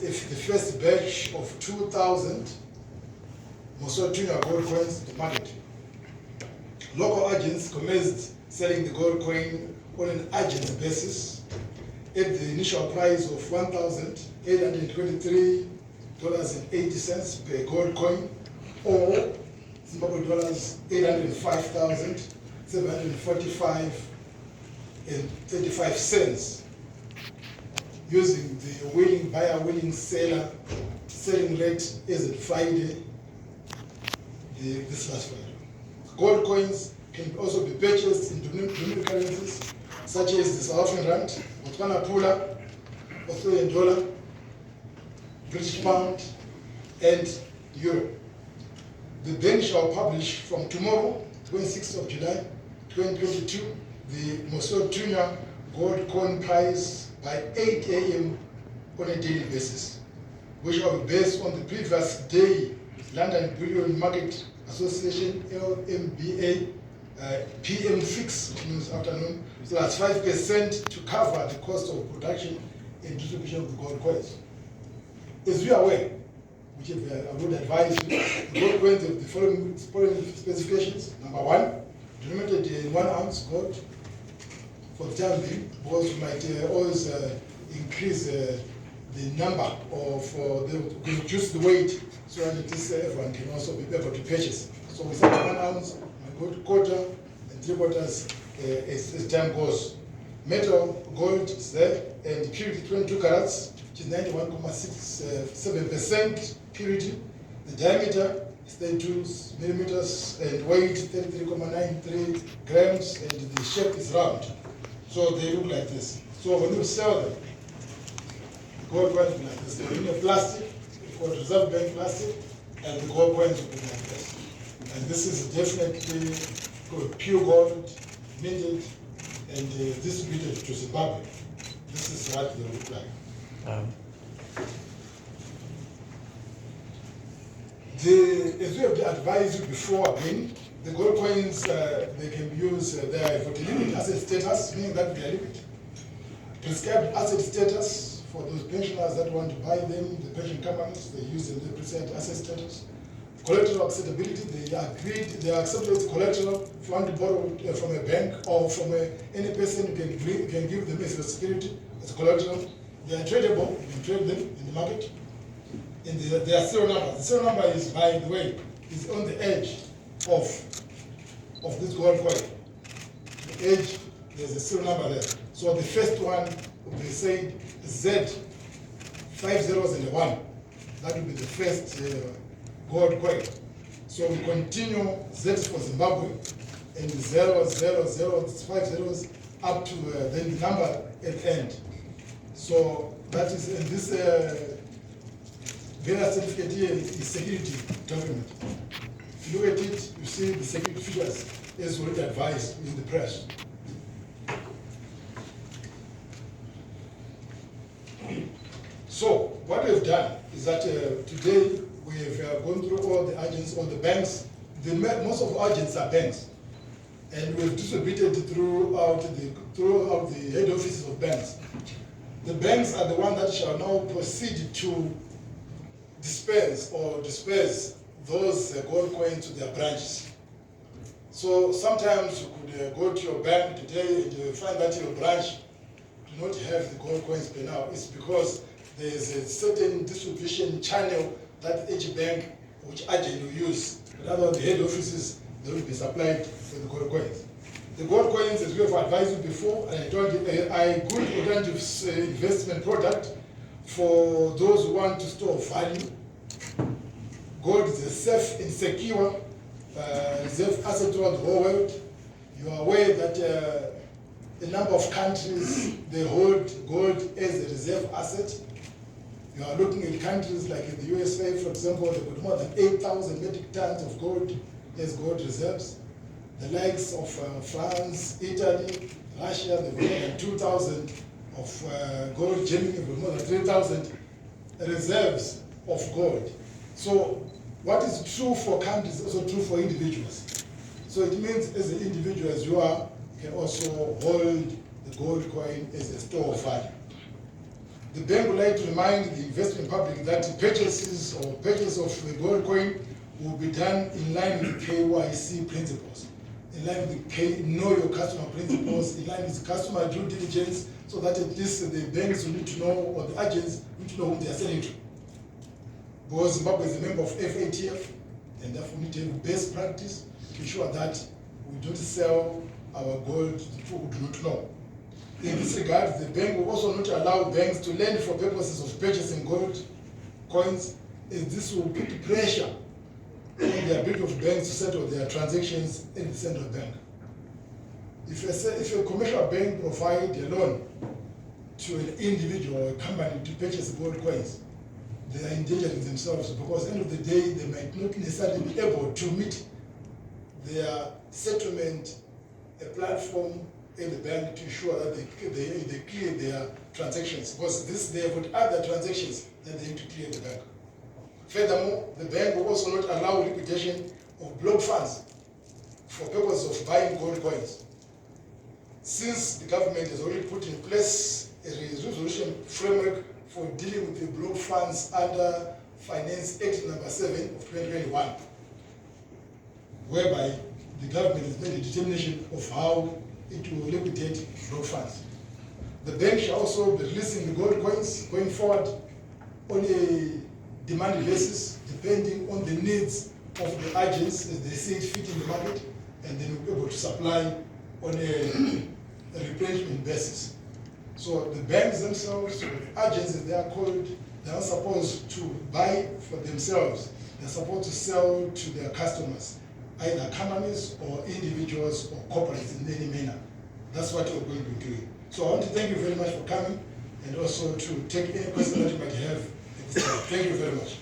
If the first batch of 2,000 Junior gold coins to market. Local agents commenced selling the gold coin on an urgent basis at the initial price of $1,823.80 per gold coin, or Zimbabwe dollars 805,745.35, using the willing buyer, willing seller selling rate as at Friday, this last Friday. Gold coins can also be purchased in denominated currencies such as the South African Rand, Botswana Pula, Australian dollar, British Pound, and Euro. The bank shall publish from tomorrow, 26th of July, 2022, the Junior gold coin price by 8 a.m. on a daily basis, which will be based on the previous day London Bullion Market Association LMBA PM fix this afternoon. So that's 5% to cover the cost of production and distribution of the gold coins. As we are aware, which I would advise you, the gold coins have the following specifications. Number one, denominated in 1 ounce gold for the time being, because we might always increase the number of, reduce the weight so that everyone can also be able to purchase. So we say 1 ounce, quarter and 3/4 as time goes. Metal gold is there, and purity 22 carats, which is 91.67% purity. The diameter is 32 millimeters and weight 33.93 grams, and the shape is round. So they look like this. So when you sell them, gold coins will be like this. They're in a plastic, it's called Reserve Bank plastic, and the gold coins will be like this. And this is definitely pure gold, minted, and distributed to Zimbabwe. This is what they look like. As we have advised you before, again, the gold coins, they can be used there for the liquid asset status, meaning that they are liquid. Prescribed asset status for those pensioners that want to buy them, the pension companies, they use them, the prescribed asset status. Collateral acceptability, they agreed, they accepted collateral if you want to borrow from a bank or from any person, you can give them as a security, as collateral. They are tradable, you can trade them in the market. And their serial number. The serial number is, by the way, is on the edge of this gold coin. The edge, there's a serial number there. So the first one will be said Z, 5 zeros and a 1. That will be the first gold coin. So we continue Z for Zimbabwe, and 0, 0, 0, 5 zeros up to then the number at the end. So that is in this Vera certificate here is security document. If you look at it, you see the security features as already advised in the press. So what we've done is that today we have gone through all the agents, all the banks. Most of the agents are banks, and we've distributed throughout the head offices of banks. The banks are the ones that shall now proceed to disperse those gold coins to their branches. So sometimes you could go to your bank today and you find that your branch do not have the gold coins by now. It's because there is a certain distribution channel that each bank, which agent will use. But other the head offices, they will be supplied with the gold coins. The gold coins, as we have advised you before, a good alternative investment product for those who want to store value. Gold is a safe and secure reserve asset throughout the whole world. You are aware that a number of countries, they hold gold as a reserve asset. You are looking at countries like in the USA, for example, they've got more than 8,000 metric tons of gold as gold reserves. The likes of France, Italy, Russia, they've got more than 2,000 of gold. Germany, they've got more than 3,000 reserves of gold. So what is true for countries is also true for individuals. So it means as an individual as you are, you can also hold the gold coin as a store of value. The bank would like to remind the investment public that purchase of the gold coin will be done in line with KYC principles, in line with the know your customer principles, in line with customer due diligence, so that at least the banks will need to know, or the agents need to know whom they are selling to. Because Zimbabwe is a member of FATF, and therefore we need to have best practice to ensure that we don't sell our gold to people who do not know. In this regard, the bank will also not allow banks to lend for purposes of purchasing gold coins, as this will put pressure on the ability of banks to settle their transactions in the central bank. If a commercial bank provides a loan to an individual or a company to purchase gold coins, they are endangering themselves, because at the end of the day, they might not necessarily be able to meet their settlement platform in the bank to ensure that they clear their transactions, because they have got other transactions that they need to clear the bank. Furthermore, the bank will also not allow liquidation of block funds for purposes of buying gold coins. Since the government has already put in place a resolution framework for dealing with the block funds under Finance Act number 7 of 2021, whereby the government has made a determination of how it will liquidate block funds. The bank shall also be releasing the gold coins going forward on a demand basis, depending on the needs of the agents as they see it fit in the market, and then we'll be able to supply on a replenishment basis. So the banks themselves, the agents as they are called, they are supposed to buy for themselves. They're supposed to sell to their customers, either companies or individuals or corporates in any manner. That's what we're going to be doing. So I want to thank you very much for coming, and also to take any questions that you might have. Thank you very much.